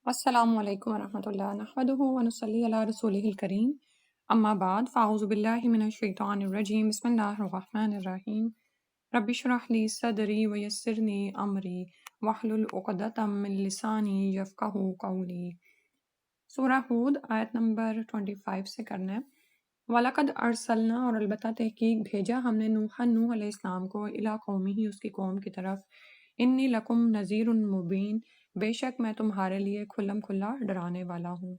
السلام علیکم ورحمۃ اللہ نحمدہ ونصلی علی رسولہ الکریم اما بعد فاعوذ باللہ من الشیطان الرجیم بسم اللہ الرحمن الرحیم رب اشرح لی صدری ویسرنی امری واحلل عقدۃ من لسانی یفقہوا قولی۔ سورہ ہود آیت نمبر 25 سے کرنا ہے۔ وَلَقَدْ أَرْسَلْنَا، اور البتہ تحقیق بھیجا ہم نے نوح علیہ السلام کو الی قومہ، اس کی قوم کی طرف، انی لکم نذیر مبین، بے شک میں تمہارے لیے کھلم کھلا ڈرانے والا ہوں۔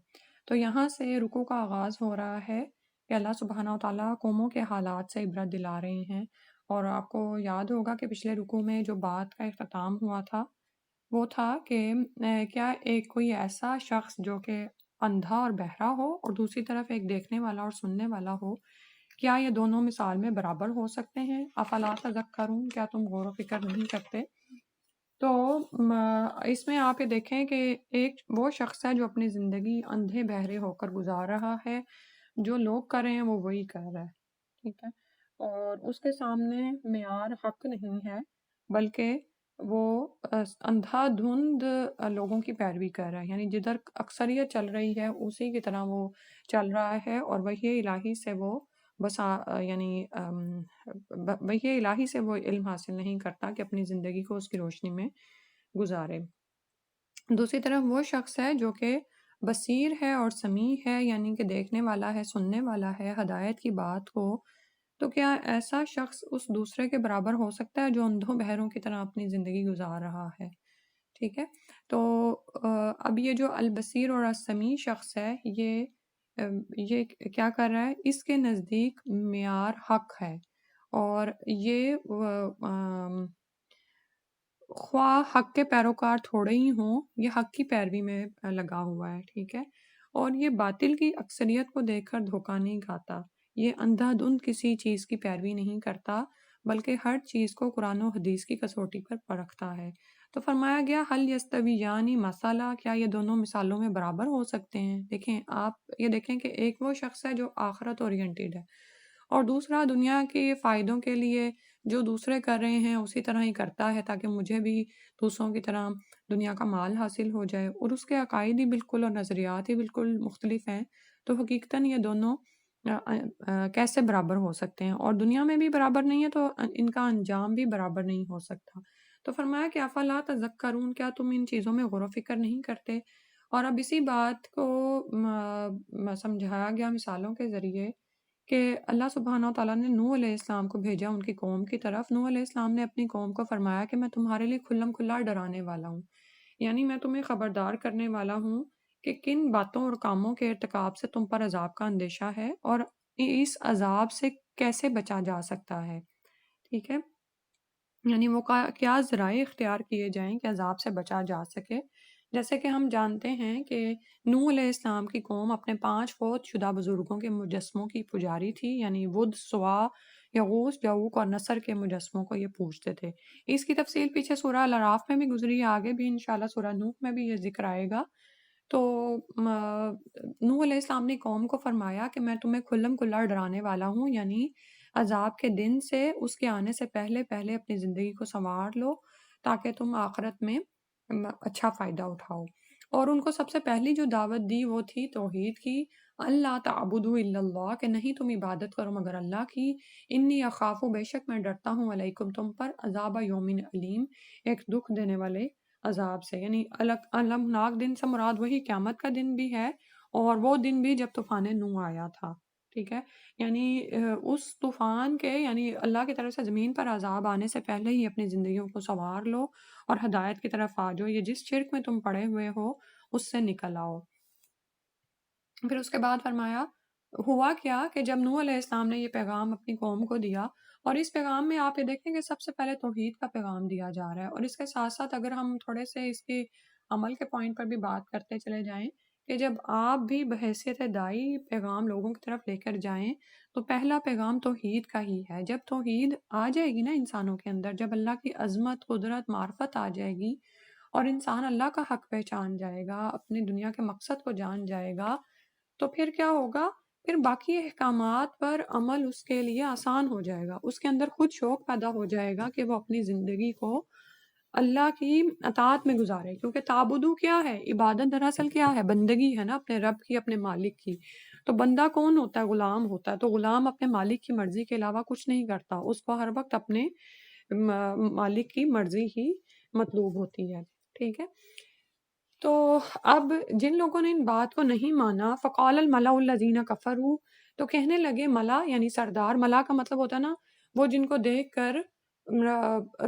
تو یہاں سے رکوع کا آغاز ہو رہا ہے کہ اللہ سبحانہ و تعالیٰ قوموں کے حالات سے عبرت دلا رہے ہیں، اور آپ کو یاد ہوگا کہ پچھلے رکوع میں جو بات کا اختتام ہوا تھا وہ تھا کہ کیا ایک کوئی ایسا شخص جو کہ اندھا اور بہرا ہو اور دوسری طرف ایک دیکھنے والا اور سننے والا ہو، کیا یہ دونوں مثال میں برابر ہو سکتے ہیں؟ افلا تذکرون، کیا تم غور و فکر نہیں کرتے؟ تو اس میں آپ یہ دیکھیں کہ ایک وہ شخص ہے جو اپنی زندگی اندھے بہرے ہو کر گزار رہا ہے، جو لوگ کر رہے ہیں وہ وہی کر رہا ہے، ٹھیک ہے، اور اس کے سامنے معیار حق نہیں ہے، بلکہ وہ اندھا دھند لوگوں کی پیروی کر رہا ہے، یعنی جدھر اکثریت چل رہی ہے اسی کی طرح وہ چل رہا ہے، اور وحی الہی سے وہ وحی الہی سے وہ علم حاصل نہیں کرتا کہ اپنی زندگی کو اس کی روشنی میں گزارے۔ دوسری طرف وہ شخص ہے جو کہ بصیر ہے اور سمیع ہے، یعنی کہ دیکھنے والا ہے، سننے والا ہے ہدایت کی بات کو، تو کیا ایسا شخص اس دوسرے کے برابر ہو سکتا ہے جو اندھوں بہروں کی طرح اپنی زندگی گزار رہا ہے؟ ٹھیک ہے، تو اب یہ جو البصیر اور السمیع شخص ہے، یہ کیا کر رہا ہے؟ اس کے نزدیک معیار حق ہے، اور یہ خواہ حق کے پیروکار تھوڑے ہی ہوں، یہ حق کی پیروی میں لگا ہوا ہے، ٹھیک ہے، اور یہ باطل کی اکثریت کو دیکھ کر دھوکہ نہیں کھاتا، یہ اندھا دھند کسی چیز کی پیروی نہیں کرتا، بلکہ ہر چیز کو قرآن و حدیث کی کسوٹی پر پرکھتا ہے۔ تو فرمایا گیا حل یستویانی مثلا، کیا یہ دونوں مثالوں میں برابر ہو سکتے ہیں؟ دیکھیں، آپ یہ دیکھیں کہ ایک وہ شخص ہے جو آخرت اورینٹیڈ ہے، اور دوسرا دنیا کے فائدوں کے لیے جو دوسرے کر رہے ہیں اسی طرح ہی کرتا ہے، تاکہ مجھے بھی دوسروں کی طرح دنیا کا مال حاصل ہو جائے، اور اس کے عقائد ہی بالکل اور نظریات ہی بالکل مختلف ہیں۔ تو حقیقتاً یہ دونوں کیسے برابر ہو سکتے ہیں؟ اور دنیا میں بھی برابر نہیں ہے تو ان کا انجام بھی برابر نہیں ہو سکتا۔ تو فرمایا کہ افلا تذکرون، کیا تم ان چیزوں میں غور و فکر نہیں کرتے؟ اور اب اسی بات کو سمجھایا گیا مثالوں کے ذریعے کہ اللہ سبحانہ و تعالیٰ نے نوح علیہ السلام کو بھیجا ان کی قوم کی طرف۔ نوح علیہ السلام نے اپنی قوم کو فرمایا کہ میں تمہارے لیے کھلم کھلا ڈرانے والا ہوں، یعنی میں تمہیں خبردار کرنے والا ہوں کہ کن باتوں اور کاموں کے ارتکاب سے تم پر عذاب کا اندیشہ ہے، اور اس عذاب سے کیسے بچا جا سکتا ہے، ٹھیک ہے، یعنی وہ کیا ذرائع اختیار کیے جائیں کہ عذاب سے بچا جا سکے۔ جیسے کہ ہم جانتے ہیں کہ نوح علیہ السلام کی قوم اپنے 5 فوت شدہ بزرگوں کے مجسموں کی پجاری تھی، یعنی ود، سوا، یغوث، یعوق اور نصر کے مجسموں کو یہ پوجتے تھے۔ اس کی تفصیل پیچھے سورہ الاعراف میں بھی گزری ہے، آگے بھی انشاءاللہ سورہ نوح میں بھی یہ ذکر آئے گا۔ تو نوح علیہ السلام نے قوم کو فرمایا کہ میں تمہیں کھلم کھلا ڈرانے والا ہوں، یعنی عذاب کے دن سے، اس کے آنے سے پہلے پہلے اپنی زندگی کو سنوار لو تاکہ تم آخرت میں اچھا فائدہ اٹھاؤ۔ اور ان کو سب سے پہلی جو دعوت دی وہ تھی توحید کی، اللہ تعبدوا الا اللہ، کہ نہیں تم عبادت کرو مگر اللہ کی، انی اخاف، بے شک میں ڈرتا ہوں، علیکم تم پر، عذاب یوم علیم، ایک دکھ دینے والے عذاب سے، یعنی المناک دن سے مراد وہی قیامت کا دن بھی ہے، اور وہ دن بھی جب طوفان نوح آیا تھا، ٹھیک ہے، یعنی اس طوفان کے، یعنی اللہ کی طرف سے زمین پر عذاب آنے سے پہلے ہی اپنی زندگیوں کو سنوار لو اور ہدایت کی طرف آ جاؤ، یہ جس شرک میں تم پڑے ہوئے ہو اس سے نکل آؤ۔ پھر اس کے بعد فرمایا ہوا کیا کہ جب نوح علیہ السلام نے یہ پیغام اپنی قوم کو دیا، اور اس پیغام میں آپ یہ دیکھیں کہ سب سے پہلے توحید کا پیغام دیا جا رہا ہے، اور اس کے ساتھ ساتھ اگر ہم تھوڑے سے اس کے عمل کے پوائنٹ پر بھی بات کرتے چلے جائیں کہ جب آپ بھی بحیثیت داعی پیغام لوگوں کی طرف لے کر جائیں تو پہلا پیغام توحید کا ہی ہے۔ جب توحید آ جائے گی نا انسانوں کے اندر، جب اللہ کی عظمت، قدرت، معرفت آ جائے گی اور انسان اللہ کا حق پہچان جائے گا، اپنی دنیا کے مقصد کو جان جائے گا، تو پھر کیا ہوگا؟ پھر باقی احکامات پر عمل اس کے لیے آسان ہو جائے گا، اس کے اندر خود شوق پیدا ہو جائے گا کہ وہ اپنی زندگی کو اللہ کی اطاعت میں گزارے، کیونکہ تعبدو کیا ہے؟ عبادت دراصل کیا ہے؟ بندگی ہے نا اپنے رب کی، اپنے مالک کی۔ تو بندہ کون ہوتا ہے؟ غلام ہوتا ہے، تو غلام اپنے مالک کی مرضی کے علاوہ کچھ نہیں کرتا، اس کو ہر وقت اپنے مالک کی مرضی ہی مطلوب ہوتی ہے، ٹھیک ہے؟ تو اب جن لوگوں نے ان بات کو نہیں مانا، فقال الملأ الذین کفروا، تو کہنے لگے ملا یعنی سردار، ملا کا مطلب ہوتا ہے نا وہ جن کو دیکھ کر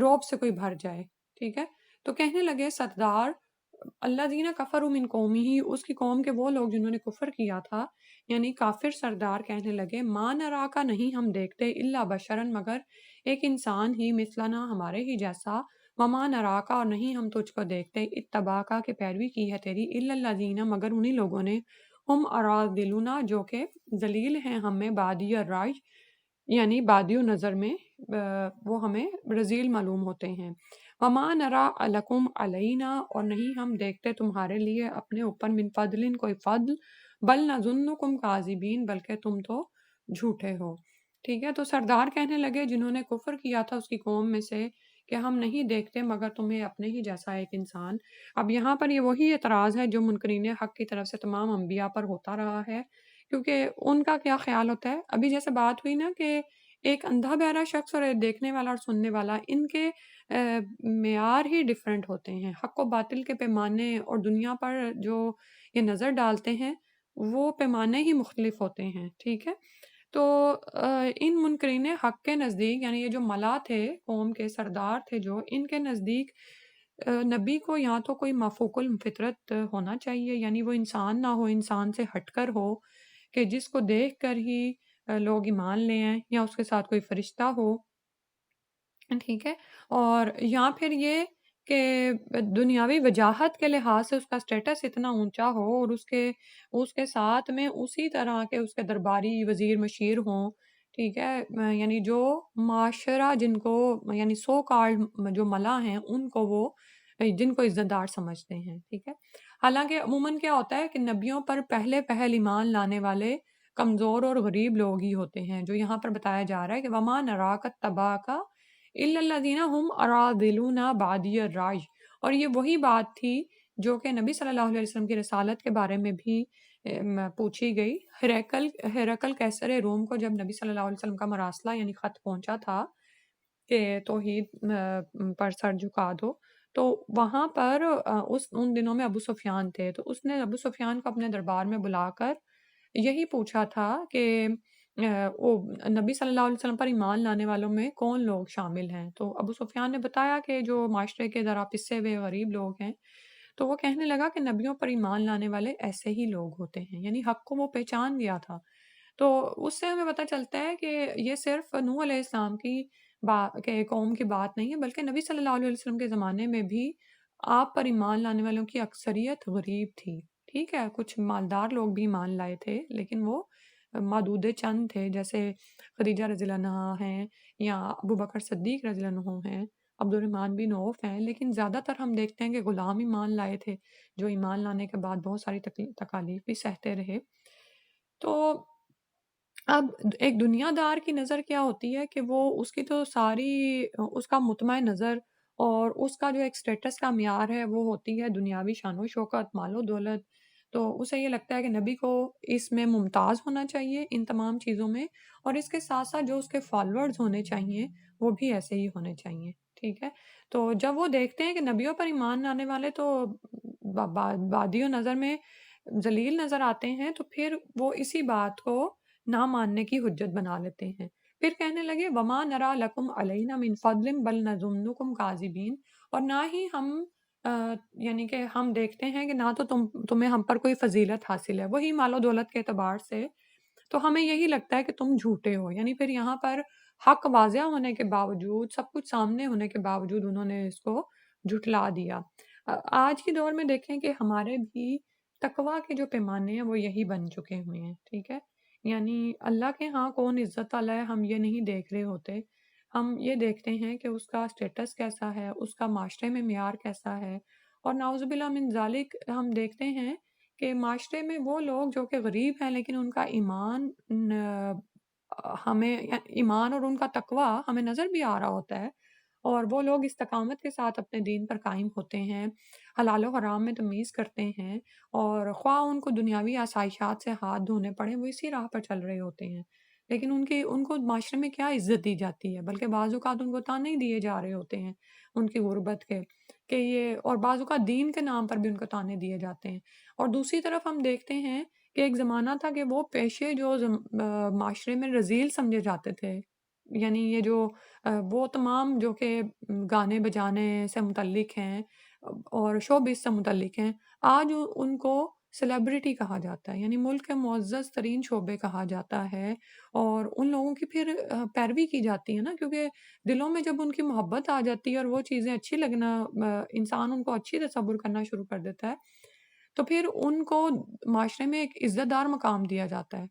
روب سے کوئی بھر جائے، ٹھیک ہے؟ تو کہنے لگے سردار، الذین کفروا من قومہ، اس کی قوم کے وہ لوگ جنہوں نے کفر کیا تھا، یعنی کافر سردار کہنے لگے ما نراکا، نہیں ہم دیکھتے، الا بشرا، مگر ایک انسان ہی، مثلنا ہمارے ہی جیسا، وما نراکا، اور نہیں ہم تجھ کو دیکھتے، اتباکا کے پیروی کی ہے تیری، الا الذین، مگر انہی لوگوں نے، ہم اراذلنا، جو کہ ذلیل ہیں ہمیں، بادی الرائے، یعنی بادی و نظر میں وہ ہمیں رذیل معلوم ہوتے ہیں، وما نرا لکم علینا، اور نہیں ہم دیکھتے تمہارے لیے اپنے اوپر، من فضل، کوئی فضل، بل نظنکم کاذبین، بلکہ تم تو جھوٹے ہو، ٹھیک ہے؟ تو سردار کہنے لگے جنہوں نے کفر کیا تھا اس کی قوم میں سے کہ ہم نہیں دیکھتے مگر تمہیں اپنے ہی جیسا ایک انسان۔ اب یہاں پر یہ وہی اعتراض ہے جو منکرین حق کی طرف سے تمام انبیاء پر ہوتا رہا ہے، کیونکہ ان کا کیا خیال ہوتا ہے، ابھی جیسے بات ہوئی نا کہ ایک اندھا بہرا شخص اور ایک دیکھنے والا اور سننے والا، ان کے معیار ہی ڈیفرنٹ ہوتے ہیں، حق و باطل کے پیمانے اور دنیا پر جو یہ نظر ڈالتے ہیں وہ پیمانے ہی مختلف ہوتے ہیں، ٹھیک ہے؟ تو ان منکرین حق کے نزدیک، یعنی یہ جو ملا تھے، قوم کے سردار تھے جو، ان کے نزدیک نبی کو یا تو کوئی مافوق الفطرت ہونا چاہیے، یعنی وہ انسان نہ ہو، انسان سے ہٹ کر ہو، کہ جس کو دیکھ کر ہی لوگ ایمان لے آئیں، یا اس کے ساتھ کوئی فرشتہ ہو، ٹھیک ہے؟ اور یا پھر یہ کہ دنیاوی وجاہت کے لحاظ سے اس کا سٹیٹس اتنا اونچا ہو، اور اس کے ساتھ میں اسی طرح کے اس کے درباری وزیر مشیر ہوں، ٹھیک ہے؟ یعنی جو معاشرہ جن کو، یعنی سو کالڈ جو ملا ہیں ان کو وہ جن کو عزت دار سمجھتے ہیں، ٹھیک ہے؟ حالانکہ عموماً کیا ہوتا ہے کہ نبیوں پر پہلے پہل ایمان لانے والے کمزور اور غریب لوگ ہی ہوتے ہیں، جو یہاں پر بتایا جا رہا ہے کہ وما نراک تبا کا الا الذین هم اراذلونا بادی الرائے، اور یہ وہی بات تھی جو کہ نبی صلی اللہ علیہ وسلم کی رسالت کے بارے میں بھی پوچھی گئی۔ ہرقل قیصر روم کو جب نبی صلی اللہ علیہ وسلم کا مراسلہ یعنی خط پہنچا تھا کہ توحید پر سر جھکا دو، تو وہاں پر ان دنوں میں ابو سفیان تھے، تو اس نے ابو سفیان کو اپنے دربار میں بلا کر یہی پوچھا تھا کہ وہ نبی صلی اللہ علیہ وسلم پر ایمان لانے والوں میں کون لوگ شامل ہیں، تو ابو سفیان نے بتایا کہ جو معاشرے کے ذرا پسے ہوئے غریب لوگ ہیں، تو وہ کہنے لگا کہ نبیوں پر ایمان لانے والے ایسے ہی لوگ ہوتے ہیں، یعنی حق کو وہ پہچان گیا تھا۔ تو اس سے ہمیں پتہ چلتا ہے کہ یہ صرف نوح علیہ السلام کی کہ قوم کی بات نہیں ہے، بلکہ نبی صلی اللہ علیہ وسلم کے زمانے میں بھی آپ پر ایمان لانے والوں کی اکثریت غریب تھی، ٹھیک ہے؟ کچھ مالدار لوگ بھی ایمان لائے تھے، لیکن وہ معدود چند تھے، جیسے خدیجہ رضی اللہ عنہا ہیں، یا ابو بکر صدیق رضی اللہ عنہ ہیں، عبد الرحمن بن عوف ہیں، لیکن زیادہ تر ہم دیکھتے ہیں کہ غلام ایمان لائے تھے، جو ایمان لانے کے بعد بہت ساری تکالیف بھی سہتے رہے۔ تو اب ایک دنیا دار کی نظر کیا ہوتی ہے کہ وہ اس کی تو ساری اس کا مطمع نظر اور اس کا جو ایک سٹیٹس کا معیار ہے وہ ہوتی ہے دنیاوی شان و شوکت، مال و دولت، تو اسے یہ لگتا ہے کہ نبی کو اس میں ممتاز ہونا چاہیے ان تمام چیزوں میں، اور اس کے ساتھ ساتھ جو اس کے فالورز ہونے چاہیے وہ بھی ایسے ہی ہونے چاہیے، ٹھیک ہے؟ تو جب وہ دیکھتے ہیں کہ نبیوں پر ایمان لانے والے تو بادی و نظر میں ذلیل نظر آتے ہیں، تو پھر وہ اسی بات کو نہ ماننے کی حجت بنا لیتے ہیں، پھر کہنے لگے وما نرا لکم علینا من فضل بل نظنکم کاذبین، اور نہ ہی ہم یعنی کہ ہم دیکھتے ہیں کہ نہ تو تمہیں ہم پر کوئی فضیلت حاصل ہے، وہی مال و دولت کے اعتبار سے تو ہمیں یہی لگتا ہے کہ تم جھوٹے ہو، یعنی پھر یہاں پر حق واضح ہونے کے باوجود، سب کچھ سامنے ہونے کے باوجود انہوں نے اس کو جھٹلا دیا۔ آج کے دور میں دیکھیں کہ ہمارے بھی تقویٰ کے جو پیمانے ہیں وہ یہی بن چکے ہوئے ہیں، ٹھیک ہے؟ یعنی اللہ کے ہاں کون عزت والا ہے ہم یہ نہیں دیکھ رہے ہوتے، ہم یہ دیکھتے ہیں کہ اس کا سٹیٹس کیسا ہے، اس کا معاشرے میں معیار کیسا ہے، اور نعوذ باللہ من ذالک ہم دیکھتے ہیں کہ معاشرے میں وہ لوگ جو کہ غریب ہیں لیکن ان کا ایمان ہمیں ایمان اور ان کا تقویٰ ہمیں نظر بھی آ رہا ہوتا ہے، اور وہ لوگ استقامت کے ساتھ اپنے دین پر قائم ہوتے ہیں، حلال و حرام میں تمیز کرتے ہیں، اور خواہ ان کو دنیاوی آسائشات سے ہاتھ دھونے پڑیں، وہ اسی راہ پر چل رہے ہوتے ہیں۔ لیکن ان کو معاشرے میں کیا عزت دی جاتی ہے، بلکہ بعض اوقات ان کو تانے ہی دیے جا رہے ہوتے ہیں ان کی غربت کے، کہ یہ، اور بعض اوقات دین کے نام پر بھی ان کو تانے دیے جاتے ہیں۔ اور دوسری طرف ہم دیکھتے ہیں کہ ایک زمانہ تھا کہ وہ پیشے جو معاشرے میں رذیل سمجھے جاتے تھے، یعنی یہ جو وہ تمام جو کہ گانے بجانے سے متعلق ہیں اور شوبز سے متعلق ہیں، آج ان کو سیلیبریٹی کہا جاتا ہے، یعنی ملک کے معزز ترین شعبے کہا جاتا ہے، اور ان لوگوں کی پھر پیروی کی جاتی ہے نا، کیونکہ دلوں میں جب ان کی محبت آ جاتی ہے اور وہ چیزیں اچھی لگنا، انسان ان کو اچھی تصور کرنا شروع کر دیتا ہے، تو پھر ان کو معاشرے میں ایک عزت دار مقام دیا جاتا ہے،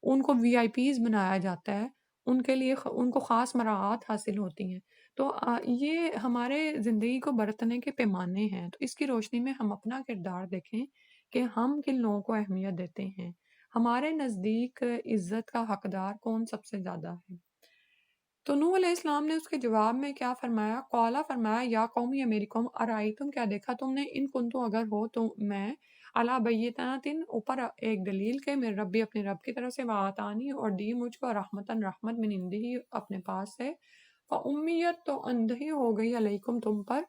ان کو وی آئی پیز بنایا جاتا ہے، ان کے لیے ان کو خاص مراعات حاصل ہوتی ہیں۔ تو یہ ہمارے زندگی کو برتنے کے پیمانے ہیں، تو اس کی روشنی میں ہم اپنا کردار دیکھیں کہ ہم کن لوگوں کو اہمیت دیتے ہیں، ہمارے نزدیک عزت کا حقدار کون سب سے زیادہ ہے۔ تو نوح علیہ السلام نے اس کے جواب میں کیا فرمایا؟ قالا، فرمایا، یا قوم، یا میری قوم، ارائیتم، کیا دیکھا تم نے، ان کنتو، اگر ہو تو میں، علی بینۃ، اوپر ایک دلیل کے، میرے ربی، اپنے رب کی طرف سے، وآتانی، اور دی مجھ کو، رحمتاً، رحمت، من عندہ، اپنے پاس سے، فامیت، تو اندھی ہو گئی، علیکم، تم پر،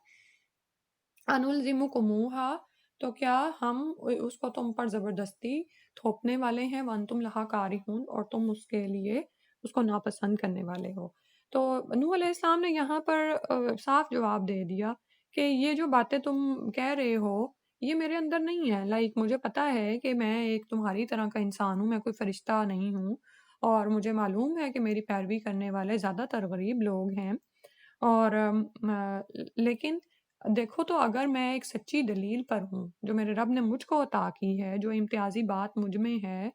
انلزمکموہا، تو کیا ہم اس کو تم پر زبردستی تھوپنے والے ہیں، وانتم لہا کارہون، اور تم اس کے لیے اس کو ناپسند کرنے والے ہو۔ تو نوح علیہ السلام نے یہاں پر صاف جواب دے دیا کہ یہ جو باتیں تم کہہ رہے ہو، یہ میرے اندر نہیں ہے، مجھے پتا ہے کہ میں ایک تمہاری طرح کا انسان ہوں، میں کوئی فرشتہ نہیں ہوں، اور مجھے معلوم ہے کہ میری پیروی کرنے والے زیادہ تر غریب لوگ ہیں، اور لیکن دیکھو تو اگر میں ایک سچی دلیل پر ہوں جو میرے رب نے مجھ کو عطا کی ہے، جو امتیازی بات مجھ میں ہے،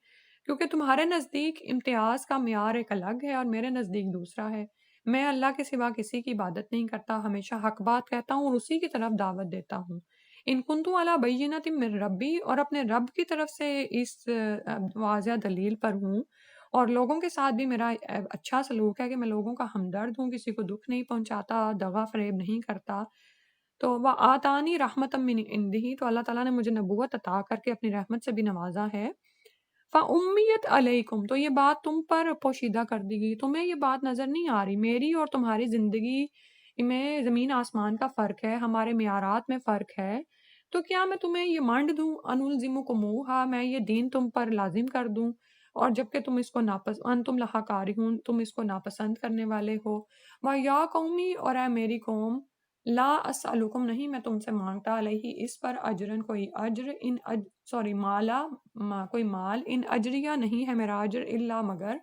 کیونکہ تمہارے نزدیک امتیاز کا معیار ایک الگ ہے اور میرے نزدیک دوسرا ہے۔ میں اللہ کے سوا کسی کی عبادت نہیں کرتا، ہمیشہ حق بات کہتا ہوں اور اسی کی طرف دعوت دیتا ہوں۔ ان کنتو علی بینۃ من ربی، اور اپنے رب کی طرف سے اس واضح دلیل پر ہوں، اور لوگوں کے ساتھ بھی میرا اچھا سلوک ہے کہ میں لوگوں کا ہمدرد ہوں، کسی کو دکھ نہیں پہنچاتا، دغا فریب نہیں کرتا۔ تو وہ آتانی رحمت من عندہ، تو اللہ تعالیٰ نے مجھے نبوت عطا کر کے اپنی رحمت سے بھی نوازا ہے۔ فَأُمِّيَتْ عَلَيْكُمْ، تو یہ بات تم پر پوشیدہ کر دی گئی، تمہیں یہ بات نظر نہیں آ رہی، میری اور تمہاری زندگی میں زمین آسمان کا فرق ہے، ہمارے معیارات میں فرق ہے، تو کیا میں تمہیں یہ مانڈ دوں، انلزمکموہا، میں یہ دین تم پر لازم کر دوں، اور جبکہ تم اس کو انتم لہا کارہون، تم اس کو ناپسند کرنے والے ہو۔ وَيَا قَوْمِ، اور اے میری قوم، لا اسألکم، نہیں میں تم سے مانگتا، علیہ اس پر، اجرن، کوئی اجر، مالا، کوئی مال، ان اجریہ، نہیں ہے میرا اجر، الا مگر،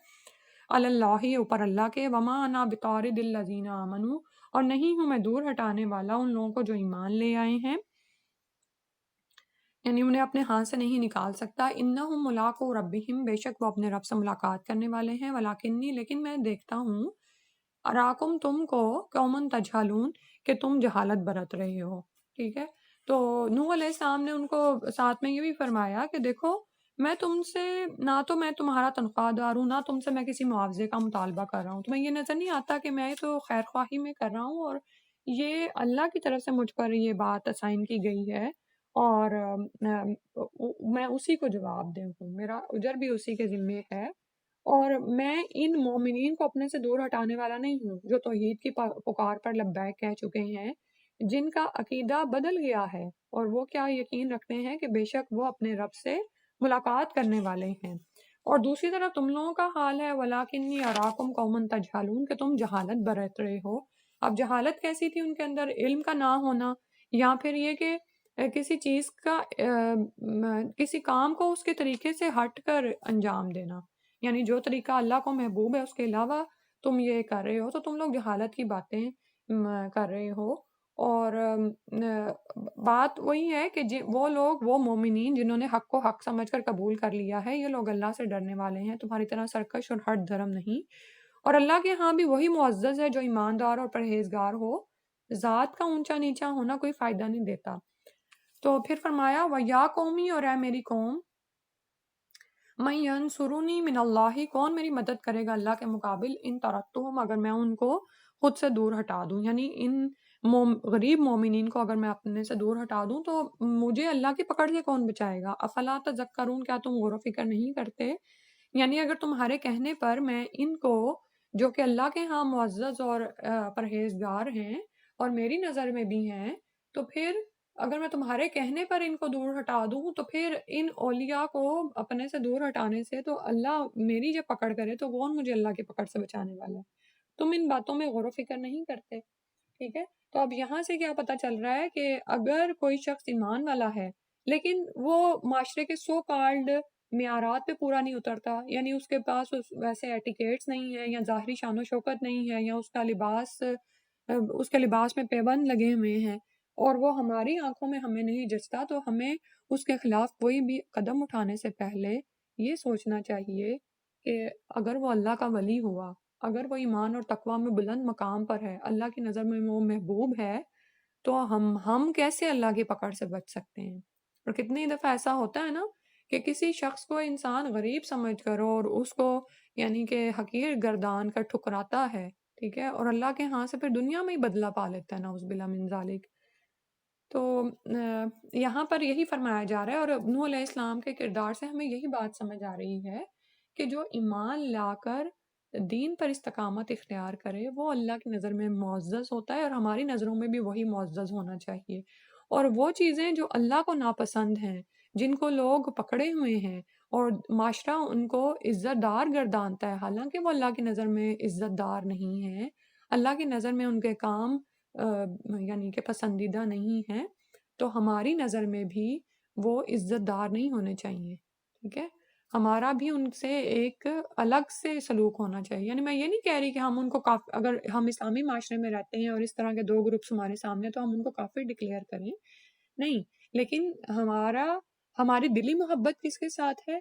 علی اللہ، اوپر اللہ کے، وما انا بطارد الذین آمنوا، اور نہیں ہوں میں دور ہٹانے والا ان لوگوں کو جو ایمان لے آئے ہیں، یعنی انہیں اپنے ہاتھ سے نہیں نکال سکتا، انہم ملاقو ربہم، بے شک وہ اپنے رب سے ملاقات کرنے والے ہیں، ولیکنی، لیکن میں دیکھتا ہوں، اراکم، تم کو، قومن تجہلون، کہ تم جہالت برت رہے ہو، ٹھیک ہے۔ تو نوح علیہ السلام نے ان کو ساتھ میں یہ بھی فرمایا کہ دیکھو، میں تم سے، نہ تو میں تمہارا تنخواہ دار ہوں، نہ تم سے میں کسی معاوضے کا مطالبہ کر رہا ہوں، تمہیں یہ نظر نہیں آتا کہ میں تو خیر خواہی میں کر رہا ہوں، اور یہ اللہ کی طرف سے مجھ پر یہ بات اسائن کی گئی ہے، اور میں اسی کو جواب دے ہوں، میرا اجر بھی اسی کے ذمے ہے، اور میں ان مومنین کو اپنے سے دور ہٹانے والا نہیں ہوں جو توحید کی پکار پر لبیک کہہ چکے ہیں، جن کا عقیدہ بدل گیا ہے، اور وہ کیا یقین رکھتے ہیں کہ بے شک وہ اپنے رب سے ملاقات کرنے والے ہیں۔ اور دوسری طرف تم لوگوں کا حال ہے، وَلَٰكِنِّي أَرَاكُمْ قَوْمًا تَجْهَلُونَ، کہ تم جہالت برت رہے ہو۔ اب جہالت کیسی تھی ان کے اندر؟ علم کا نہ ہونا، یا پھر یہ کہ کسی چیز کا کسی کام کو اس کے طریقے سے ہٹ کر انجام دینا، یعنی جو طریقہ اللہ کو محبوب ہے اس کے علاوہ تم یہ کر رہے ہو، تو تم لوگ جہالت کی باتیں کر رہے ہو۔ اور بات وہی ہے کہ وہ لوگ، وہ مومنین جنہوں نے حق کو حق سمجھ کر قبول کر لیا ہے، یہ لوگ اللہ سے ڈرنے والے ہیں، تمہاری طرح سرکش اور ہٹ دھرم نہیں، اور اللہ کے ہاں بھی وہی معزز ہے جو ایماندار اور پرہیزگار ہو، ذات کا اونچا نیچا ہونا کوئی فائدہ نہیں دیتا۔ تو پھر فرمایا، وَيَا قَوْمِ، اور اے میری قوم، مَن يَنصُرُنِي مِنَ اللَّهِ، کون میری مدد کرے گا اللہ کے مقابل، ان ترکتہم، اگر میں ان کو خود سے دور ہٹا دوں، یعنی ان غریب مومنین کو اگر میں اپنے سے دور ہٹا دوں تو مجھے اللہ کی پکڑ سے کون بچائے گا؟ افلا تذکرون، کیا تم غور و فکر نہیں کرتے؟ یعنی اگر تمہارے کہنے پر میں ان کو، جو کہ اللہ کے ہاں معزز اور پرہیزگار ہیں اور میری نظر میں بھی ہیں، تو پھر اگر میں تمہارے کہنے پر ان کو دور ہٹا دوں تو پھر ان اولیاء کو اپنے سے دور ہٹانے سے تو اللہ میری جب پکڑ کرے تو کون مجھے اللہ کی پکڑ سے بچانے والا ہے؟ تم ان باتوں میں غور و فکر نہیں کرتے، ٹھیک ہے؟ تو اب یہاں سے کیا پتا چل رہا ہے کہ اگر کوئی شخص ایمان والا ہے لیکن وہ معاشرے کے سو کالڈ معیارات پہ پورا نہیں اترتا، یعنی اس کے پاس ویسے ایٹیکیٹس نہیں ہے، یا ظاہری شان و شوکت نہیں ہے، یا اس کا لباس اس کے لباس میں پیبند لگے ہوئے ہیں، اور وہ ہماری آنکھوں میں ہمیں نہیں جچتا، تو ہمیں اس کے خلاف کوئی بھی قدم اٹھانے سے پہلے یہ سوچنا چاہیے کہ اگر وہ اللہ کا ولی ہوا، اگر وہ ایمان اور تقوی میں بلند مقام پر ہے، اللہ کی نظر میں وہ محبوب ہے، تو ہم کیسے اللہ کی پکڑ سے بچ سکتے ہیں؟ اور کتنی دفعہ ایسا ہوتا ہے نا کہ کسی شخص کو انسان غریب سمجھ کر اور اس کو یعنی کہ حقیر گردان کر ٹھکراتا ہے، ٹھیک ہے، اور اللہ کے ہاں سے پھر دنیا میں ہی بدلہ پا لیتا ہے، نعوذ باللہ من ذالک۔ تو یہاں پر یہی فرمایا جا رہا ہے، اور نوح علیہ السلام کے کردار سے ہمیں یہی بات سمجھ آ رہی ہے کہ جو ایمان لا کر دین پر استقامت اختیار کرے وہ اللہ کی نظر میں معزز ہوتا ہے، اور ہماری نظروں میں بھی وہی معزز ہونا چاہیے۔ اور وہ چیزیں جو اللہ کو ناپسند ہیں، جن کو لوگ پکڑے ہوئے ہیں اور معاشرہ ان کو عزت دار گردانتا ہے، حالانکہ وہ اللہ کی نظر میں عزت دار نہیں ہیں، اللہ کی نظر میں ان کے کام یعنی کہ پسندیدہ نہیں ہیں، تو ہماری نظر میں بھی وہ عزت دار نہیں ہونے چاہیے، ٹھیک ہے؟ ہمارا بھی ان سے ایک الگ سے سلوک ہونا چاہیے۔ یعنی میں یہ نہیں کہہ رہی کہ ہم ان کو اگر ہم اسلامی معاشرے میں رہتے ہیں اور اس طرح کے دو گروپس ہمارے سامنے تو ہم ان کو کافر ڈکلیئر کریں، نہیں، لیکن ہماری دلی محبت کس کے ساتھ ہے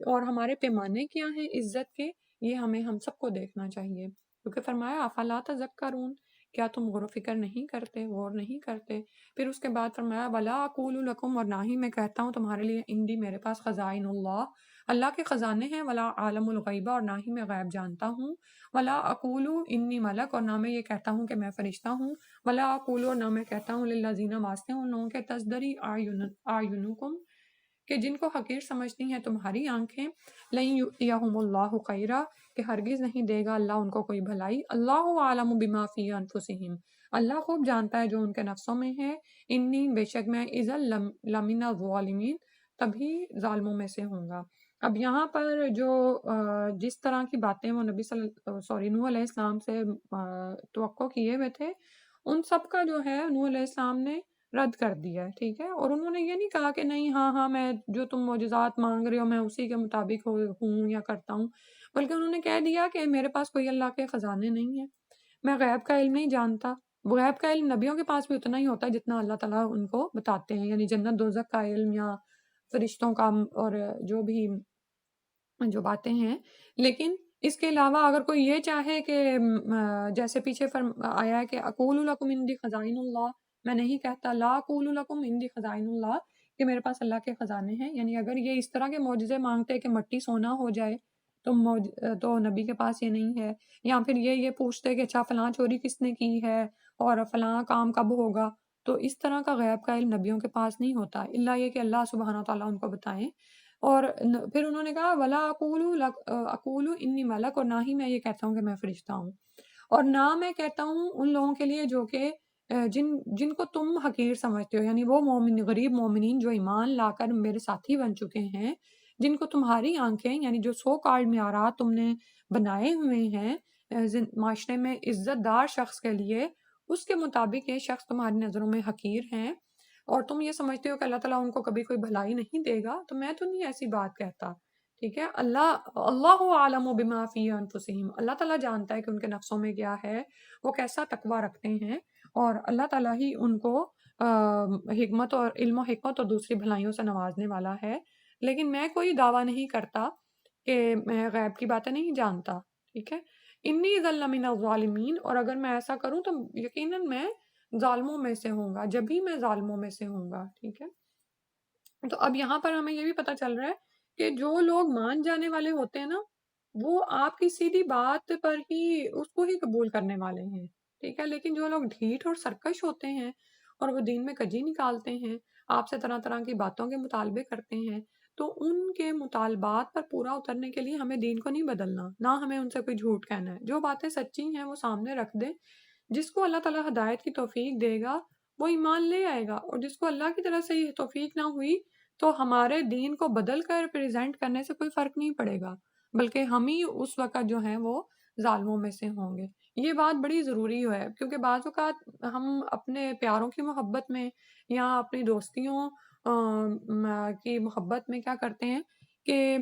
اور ہمارے پیمانے کیا ہیں عزت کے، یہ ہم سب کو دیکھنا چاہیے، کیونکہ فرمایا افلا تذکرون، کیا تم غور و فکر نہیں کرتے، غور نہیں کرتے؟ پھر اس کے بعد فرمایا ولا اقول لکم، اور نہ ہی میں کہتا ہوں تمہارے لیے عندی، میرے پاس خزائن اللہ، اللہ کے خزانے ہیں، ولا عالم الغیبہ، اور نہ ہی میں غیب جانتا ہوں، ولا اقول انی ملک، اور نہ میں یہ کہتا ہوں کہ میں فرشتہ ہوں، ولا اقول، اور نہ میں کہتا ہوں للذین، واسطے ان لوگوں کے تزدری اعینکم، کہ جن کو حقیر سمجھتی ہیں تمہاری آنکھیں، لن یؤتیہم اللہ خیرا، کہ ہرگز نہیں دے گا اللہ ان کو کوئی بھلائی، اللہ عالم بما فی انفسہم، اللہ خوب جانتا ہے جو ان کے نفسوں میں ہے، انی، بے شک میں، اذا لمن الظالمین، تبھی ظالموں میں سے ہوں گا۔ اب یہاں پر جو جس طرح کی باتیں وہ نوح علیہ السلام سے توقع کیے ہوئے تھے، ان سب کا جو ہے نوح علیہ السلام نے رد کر دیا ہے، ٹھیک ہے؟ اور انہوں نے یہ نہیں کہا کہ نہیں، ہاں ہاں میں جو تم معجزات مانگ رہے ہو میں اسی کے مطابق ہوں یا کرتا ہوں، بلکہ انہوں نے کہہ دیا کہ میرے پاس کوئی اللہ کے خزانے نہیں ہیں، میں غیب کا علم نہیں جانتا۔ غیب کا علم نبیوں کے پاس بھی اتنا ہی ہوتا ہے جتنا اللہ تعالیٰ ان کو بتاتے ہیں، یعنی جنت دوزخ کا علم یا فرشتوں کا اور جو بھی جو باتیں ہیں۔ لیکن اس کے علاوہ اگر کوئی یہ چاہے کہ جیسے پیچھے آیا ہے کہ اقول لکم عندی خزائن اللہ، میں نہیں کہتا، لا اقول لکم عندی خزائن اللہ، کہ میرے پاس اللہ کے خزانے ہیں، یعنی اگر یہ اس طرح کے معجزے مانگتے کہ مٹی سونا ہو جائے تو نبی کے پاس یہ نہیں ہے، یا پھر یہ پوچھتے کہ اچھا فلاں چوری کس نے کی ہے اور فلاں کام کب ہوگا، تو اس طرح کا غیب کا علم نبیوں کے پاس نہیں ہوتا، الا یہ کہ اللہ سبحانہ تعالیٰ ان کو بتائیں۔ اور پھر انہوں نے کہا ولا اقول انی ملک، اور نہ ہی میں یہ کہتا ہوں کہ میں فرشتہ ہوں، اور نہ میں کہتا ہوں ان لوگوں کے لیے جو کہ جن کو تم حقیر سمجھتے ہو، یعنی وہ غریب مومنین جو ایمان لا کر میرے ساتھی بن چکے ہیں، جن کو تمہاری آنکھیں یعنی جو سو کارڈ معیارات تم نے بنائے ہوئے ہیں معاشرے میں عزت دار شخص کے لیے، اس کے مطابق یہ شخص تمہاری نظروں میں حقیر ہیں، اور تم یہ سمجھتے ہو کہ اللہ تعالیٰ ان کو کبھی کوئی بھلائی نہیں دے گا، تو میں تو نہیں ایسی بات کہتا، ٹھیک ہے؟ اللہ عالم بما فی انفسہم، اللہ تعالیٰ جانتا ہے کہ ان کے نفسوں میں کیا ہے، وہ کیسا تقوی رکھتے ہیں، اور اللہ تعالیٰ ہی ان کو حکمت اور علم و حکمت اور دوسری بھلائیوں سے نوازنے والا ہے، لیکن میں کوئی دعویٰ نہیں کرتا کہ میں غیب کی باتیں نہیں جانتا، ٹھیک ہے؟ انی ذل من الظالمین، اور اگر میں ایسا کروں تو یقیناً میں ظالموں میں سے ہوں گا، جب بھی میں ظالموں میں سے ہوں گا، ٹھیک ہے؟ تو اب یہاں پر ہمیں یہ بھی پتہ چل رہا ہے کہ جو لوگ مان جانے والے ہوتے ہیں نا، وہ آپ کی سیدھی بات پر ہی اس کو ہی قبول کرنے والے ہیں، ٹھیک ہے؟ لیکن جو لوگ ڈھیٹ اور سرکش ہوتے ہیں اور وہ دین میں کجی نکالتے ہیں، آپ سے طرح طرح کی باتوں کے مطالبے کرتے ہیں، تو ان کے مطالبات پر پورا اترنے کے لیے ہمیں دین کو نہیں بدلنا، نہ ہمیں ان سے کوئی جھوٹ کہنا ہے۔ جو باتیں سچی ہیں وہ سامنے رکھ دیں، جس کو اللہ تعالیٰ ہدایت کی توفیق دے گا وہ ایمان لے آئے گا، اور جس کو اللہ کی طرف سے یہ توفیق نہ ہوئی تو ہمارے دین کو بدل کر پریزنٹ کرنے سے کوئی فرق نہیں پڑے گا، بلکہ ہم ہی اس وقت جو ہیں وہ ظالموں میں سے ہوں گے۔ یہ بات بڑی ضروری ہے، کیونکہ بعض اوقات ہم اپنے پیاروں کی محبت میں یا اپنی دوستیوں کی محبت میں کیا کرتے ہیں کہ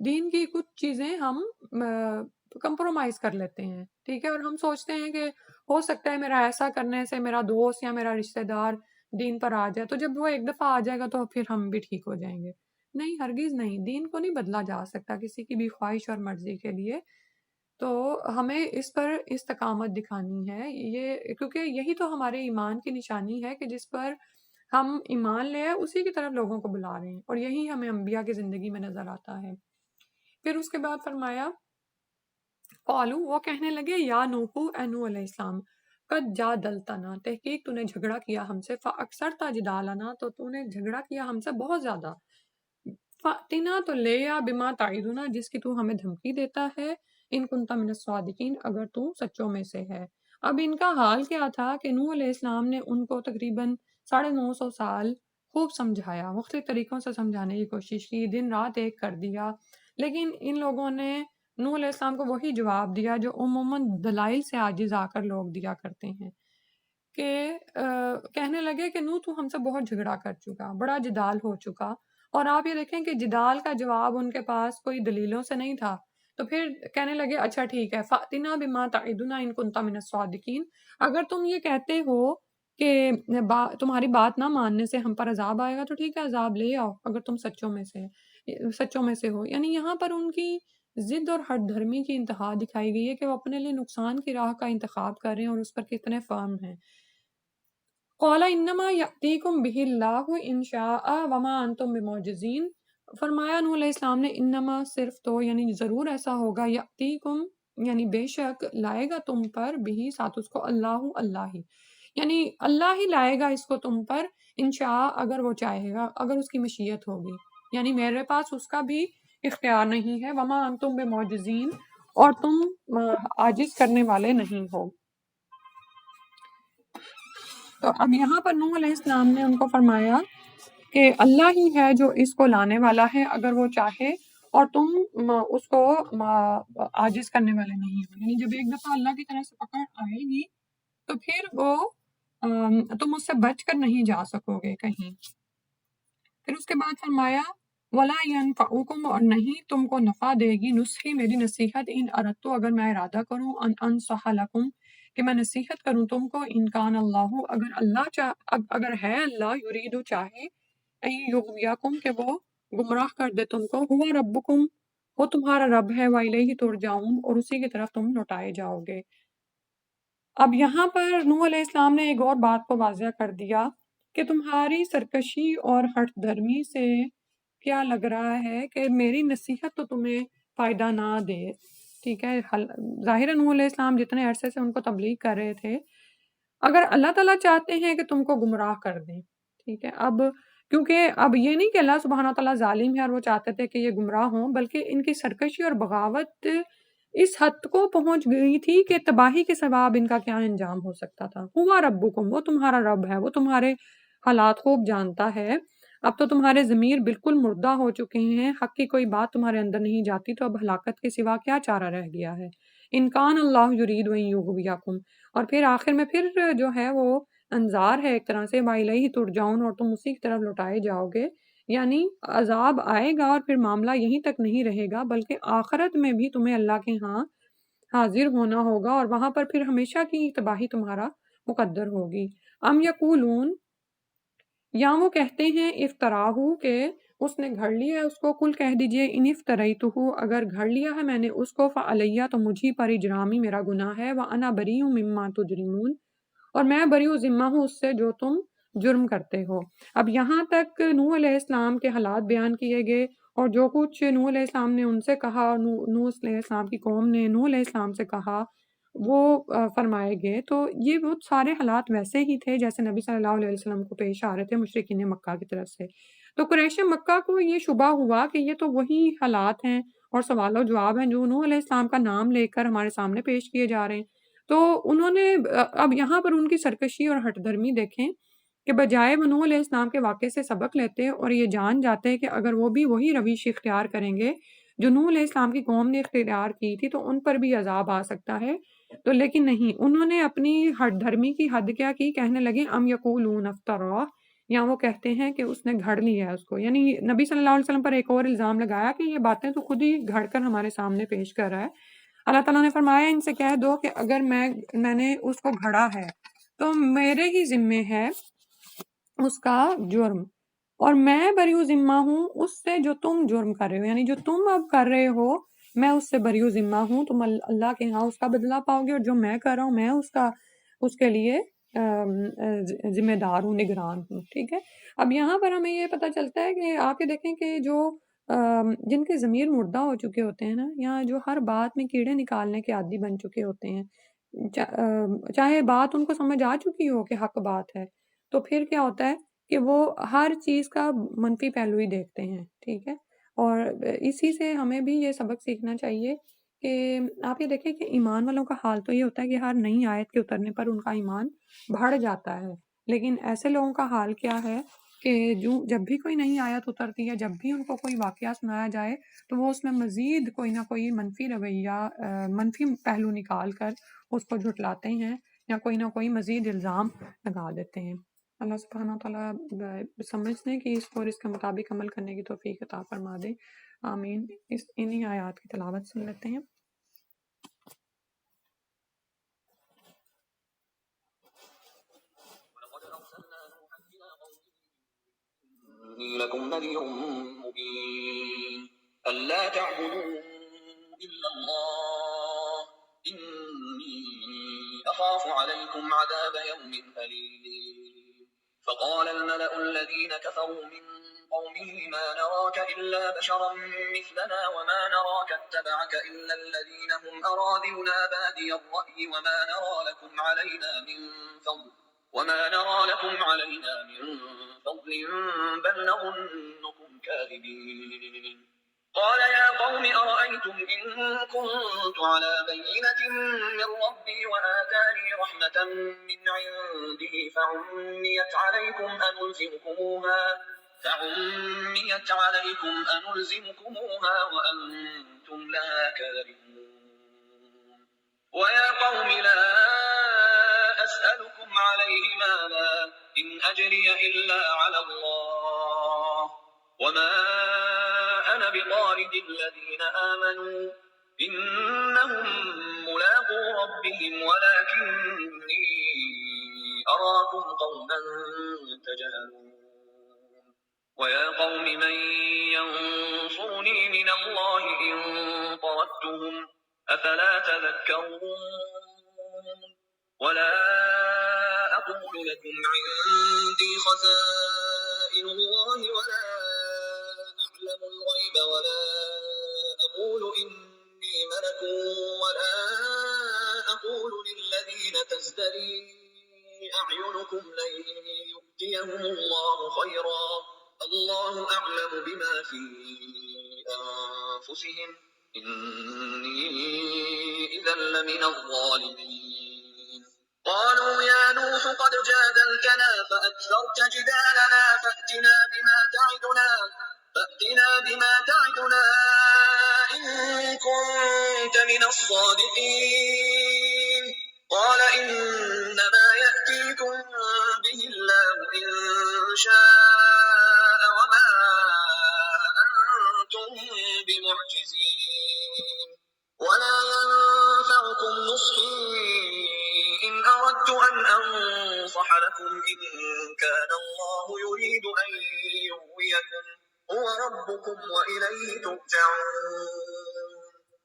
دین کی کچھ چیزیں ہم کمپرومائز کر لیتے ہیں، ٹھیک ہے، اور ہم سوچتے ہیں کہ ہو سکتا ہے میرا ایسا کرنے سے میرا دوست یا میرا رشتہ دار دین پر آ جائے، تو جب وہ ایک دفعہ آ جائے گا تو پھر ہم بھی ٹھیک ہو جائیں گے۔ نہیں، ہرگز نہیں، دین کو نہیں بدلا جا سکتا کسی کی بھی خواہش اور مرضی کے لیے۔ تو ہمیں اس پر استقامت دکھانی ہے، یہ کیونکہ یہی تو ہمارے ایمان کی نشانی ہے کہ جس پر ہم ایمان لے آئے اسی کی طرف لوگوں کو بلا رہے ہیں، اور یہی ہمیں انبیاء کی زندگی میں نظر آتا ہے۔ پھر اس کے بعد فرمایا قالو، وہ کہنے لگے یا نوحو، اے نوح علیہ السلام، قد جادلتنا، تحقیق تو نے جھگڑا کیا ہم سے، فاکثرت جدالنا، تو نے جھگڑا کیا ہم سے بہت زیادہ، فاتنا، تو لے آ، بما تعیدنا، جس کی تو ہمیں دھمکی دیتا ہے، ان کنت من الصادقین، اگر تو سچوں میں سے ہے۔ اب ان کا حال کیا تھا کہ نوح علیہ السلام نے ان کو تقریباً 950 سال خوب سمجھایا، مختلف طریقوں سے سمجھانے کی کوشش کی، دن رات ایک کر دیا، لیکن ان لوگوں نے نوح علیہ السلام کو وہی جواب دیا جو عموماً دلائل سے عاجز آ کر لوگ دیا کرتے ہیں، کہ کہنے لگے کہ نو تو ہم سے بہت جھگڑا کر چکا، بڑا جدال ہو چکا، اور آپ یہ دیکھیں کہ جدال کا جواب ان کے پاس کوئی دلیلوں سے نہیں تھا، تو پھر کہنے لگے اچھا ٹھیک ہے، فَأْتِنَا بِمَا تَعِدُنَا إِن كُنتَ مِنَ الصَّادِقِينَ، اگر تم یہ کہتے ہو کہ تمہاری بات نہ ماننے سے ہم پر عذاب آئے گا تو ٹھیک ہے، عذاب لے آؤ اگر تم سچوں میں سے ہو۔ یعنی یہاں پر ان کی ضد اور ہٹ دھرمی کی انتہا دکھائی گئی ہے کہ وہ اپنے لیے نقصان کی راہ کا انتخاب کر رہے ہیں اور اس پر کتنے فرم ہیں۔ قَالَ إِنَّمَا يَأْتِيكُم بِهِ اللَّهُ إِن شَاءَ وَمَا أَنتُم بِمُعْجِزِينَ، فرمایا نوح علیہ السلام نے انما، صرف تو، یعنی ضرور ایسا ہوگا، یأتیکم، یعنی بے شک لائے گا تم پر، بھی ساتھ اس کو، اللہ، اللہ ہی، یعنی اللہ ہی لائے گا اس کو تم پر، انشاء، اگر وہ چاہے گا، اگر اس کی مشیت ہوگی، یعنی میرے پاس اس کا بھی اختیار نہیں ہے، وما انتم بمعجزین، اور تم عاجز کرنے والے نہیں ہو۔ تو اب یہاں پر نوح علیہ السلام نے ان کو فرمایا کہ اللہ ہی ہے جو اس کو لانے والا ہے اگر وہ چاہے، اور تم اس کو عاجز کرنے والے نہیں ہو، یعنی جب ایک دفعہ اللہ کی طرف سے پکڑ آئے گی تو پھر وہ تم اس سے بچ کر نہیں جا سکو گے کہیں۔ پھر اس کے بعد فرمایا وَلَا يَنفَعُكُمْ، اور نہیں تم کو نفع دے گی، نصحی، میری نصیحت، ان اردت، اگر میں ارادہ کروں، ان انصح لکم، کہ میں نصیحت کروں تم کو، ان کان اللہ، اگر ہے اللہ، یرید، چاہے، این یغویکم، کہ وہ گمراہ کر دے تم کو، ہوا ربکم، وہ تمہارا رب ہے، وَإِلَیہِ ترجعون، اور اسی کی طرف تم لوٹائے جاؤ گے۔ اب یہاں پر نوح علیہ السلام نے ایک اور بات کو واضح کر دیا کہ تمہاری سرکشی اور ہٹ دھرمی سے کیا لگ رہا ہے کہ میری نصیحت تو تمہیں فائدہ نہ دے، ٹھیک ہے، ظاہر نوح علیہ السلام جتنے عرصے سے ان کو تبلیغ کر رہے تھے، اگر اللہ تعالیٰ چاہتے ہیں کہ تم کو گمراہ کر دیں، ٹھیک ہے، اب کیونکہ اب یہ نہیں کہ اللہ سبحانہ تعالیٰ ظالم ہے اور وہ چاہتے تھے کہ یہ گمراہ ہوں، بلکہ ان کی سرکشی اور بغاوت اس حد کو پہنچ گئی تھی کہ تباہی کے سوا اب ان کا کیا انجام ہو سکتا تھا۔ ہوا ربکم، وہ تمہارا رب ہے، وہ تمہارے حالات خوب جانتا ہے، اب تو تمہارے ضمیر بالکل مردہ ہو چکے ہیں، حق کی کوئی بات تمہارے اندر نہیں جاتی، تو اب ہلاکت کے سوا کیا چارہ رہ گیا ہے۔ انکان اللہ یرید ان یغویکم، اور پھر آخر میں پھر جو ہے وہ انذار ہے ایک طرح سے، وَإِلَیہِ ترجعون، اور تم اسی کی طرف لوٹائے جاؤ گے، یعنی عذاب آئے گا اور پھر معاملہ یہیں تک نہیں رہے گا، بلکہ آخرت میں بھی تمہیں اللہ کے ہاں حاضر ہونا ہوگا، اور وہاں پر پھر ہمیشہ کی تباہی تمہارا مقدر ہوگی۔ ام یقولون، یا وہ کہتے ہیں، افطراہو، کہ اس نے گھڑ لیا ہے اس کو، کل کہہ دیجئے، ان افتریتہو، اگر گھڑ لیا ہے میں نے اس کو، فعلیہ، تو مجھی پر اجرامی، میرا گناہ ہے، وانا بریء مما تجرمون، اور میں بری و ذمہ ہوں اس سے جو تم جرم کرتے ہو۔ اب یہاں تک نوح علیہ السلام کے حالات بیان کیے گئے، اور جو کچھ نوح علیہ السلام نے ان سے کہا اور نوح علیہ السلام کی قوم نے نوح علیہ السلام سے کہا وہ فرمائے گئے، تو یہ بہت سارے حالات ویسے ہی تھے جیسے نبی صلی اللہ علیہ وسلم کو پیش آ رہے تھے مشرکین مکہ کی طرف سے۔ تو قریش مکہ کو یہ شبہ ہوا کہ یہ تو وہی حالات ہیں اور سوال و جواب ہیں جو نوح علیہ السلام کا نام لے کر ہمارے سامنے پیش کیے جا رہے ہیں۔ تو انہوں نے اب یہاں پر ان کی سرکشی اور ہٹ دھرمی دیکھیں کہ بجائے وہ نوح علیہ السلام کے واقعے سے سبق لیتے اور یہ جان جاتے کہ اگر وہ بھی وہی روش اختیار کریں گے جو نوح علیہ السلام کی قوم نے اختیار کی تھی تو ان پر بھی عذاب آ سکتا ہے، تو لیکن نہیں، انہوں نے اپنی ہٹ دھرمی کی حد کیا کی، کہنے لگے ام یقولون افترا، یا وہ کہتے ہیں کہ اس نے گھڑ لیا ہے اس کو، یعنی نبی صلی اللہ علیہ وسلم پر ایک اور الزام لگایا کہ یہ باتیں تو خود ہی گھڑ کر ہمارے سامنے پیش کر رہا ہے۔ اللہ تعالیٰ نے فرمایا ان سے کہہ دو کہ اگر میں نے اس کو گھڑا ہے تو میرے ہی ذمے ہے اس کا جرم، اور میں بریء ذمہ ہوں اس سے جو تم جرم کر رہے ہو، یعنی جو تم اب کر رہے ہو میں اس سے بریء ذمہ ہوں، تم اللہ کے ہاں اس کا بدلہ پاؤ گے، اور جو میں کر رہا ہوں میں اس کے لیے ذمہ دار ہوں، نگران ہوں، ٹھیک ہے۔ اب یہاں پر ہمیں یہ پتہ چلتا ہے کہ آپ یہ دیکھیں کہ جو جن کے ضمیر مردہ ہو چکے ہوتے ہیں نا، یا جو ہر بات میں کیڑے نکالنے کے عادی بن چکے ہوتے ہیں، چاہے بات ان کو سمجھ آ چکی ہو کہ حق بات ہے، تو پھر کیا ہوتا ہے کہ وہ ہر چیز کا منفی پہلو ہی دیکھتے ہیں، ٹھیک ہے۔ اور اسی سے ہمیں بھی یہ سبق سیکھنا چاہیے کہ آپ یہ دیکھیں کہ ایمان والوں کا حال تو یہ ہوتا ہے کہ ہر نئی آیت کے اترنے پر ان کا ایمان بڑھ جاتا ہے، لیکن ایسے لوگوں کا حال کیا ہے کہ جب بھی کوئی نئی آیت اترتی ہے، جب بھی ان کو کوئی واقعہ سنایا جائے تو وہ اس میں مزید کوئی نہ کوئی منفی رویہ، منفی پہلو نکال کر اس کو جھٹلاتے ہیں یا کوئی نہ کوئی مزید الزام لگا دیتے ہیں۔ اللہ سبحانہ تعالیٰ سمجھنے کی اور اس کے مطابق عمل کرنے کی توفیق عطا فرما دے، آمین۔ انہی آیات کی تلاوت سن لیتے ہیں۔ لكم نذير مبين ألا تعبدوا إلا الله إني أخاف عليكم عذاب يوم أليم فقال الملأ الذين كفروا من قومه ما نراك إلا بشرا مثلنا وما نراك اتبعك إلا الذين هم أراذلنا بادي الرأي وما نرى لكم علينا من فضل بل نظنكم كاذبين قال يا قوم أرأيتم إن كنت على بينة من ربي وآتاني رحمة من عنده فعميت عليكم أنلزمكموها وأنتم لها كارهون ويا قوم لا أسألكم عليه مالا إن أجري إلا على الله وما أنا بطارد الذين آمنوا إنهم ملاقو ربهم ولكني أراكم قوما تجهلون ويا قوم من ينصرني من الله إن طردتهم أفلا تذكرون ولا أقول لكم عندي خزائن الله ولا أعلم الغيب ولا أقول إني ملك ولا أقول للذين تزدري أعينكم لن يؤتيهم الله خيرا الله أعلم بما في أنفسهم إني إذا لمن الظالمين قالوا يا نوح قد جادلتنا فأكثرت جدالنا فأتنا بما تعدنا إن كنت من الصادقين قال إنما يأتيكم به الله إن شاء وما أنتم بمعجزين ولا ينفعكم نصحي إن أردت أن أنصح لكم إن كان الله يريد أن يغويكم هو ربكم وإليه ترجعون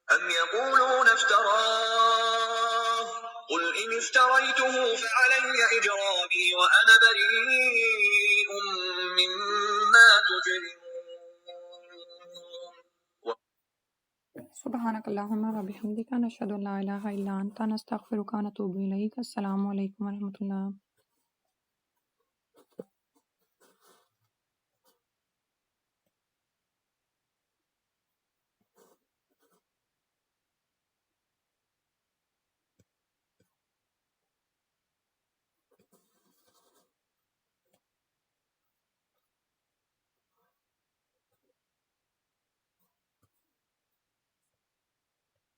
أم يقولون افتراه قل إن افتريته فعلي إجرامي وأنا بريء مما تجرمون سبحانک اللہم و بحمدک نشہد ان لا الہ الا انت نستغفرک و نتوب الیک۔ السلام علیکم و رحمۃ اللہ۔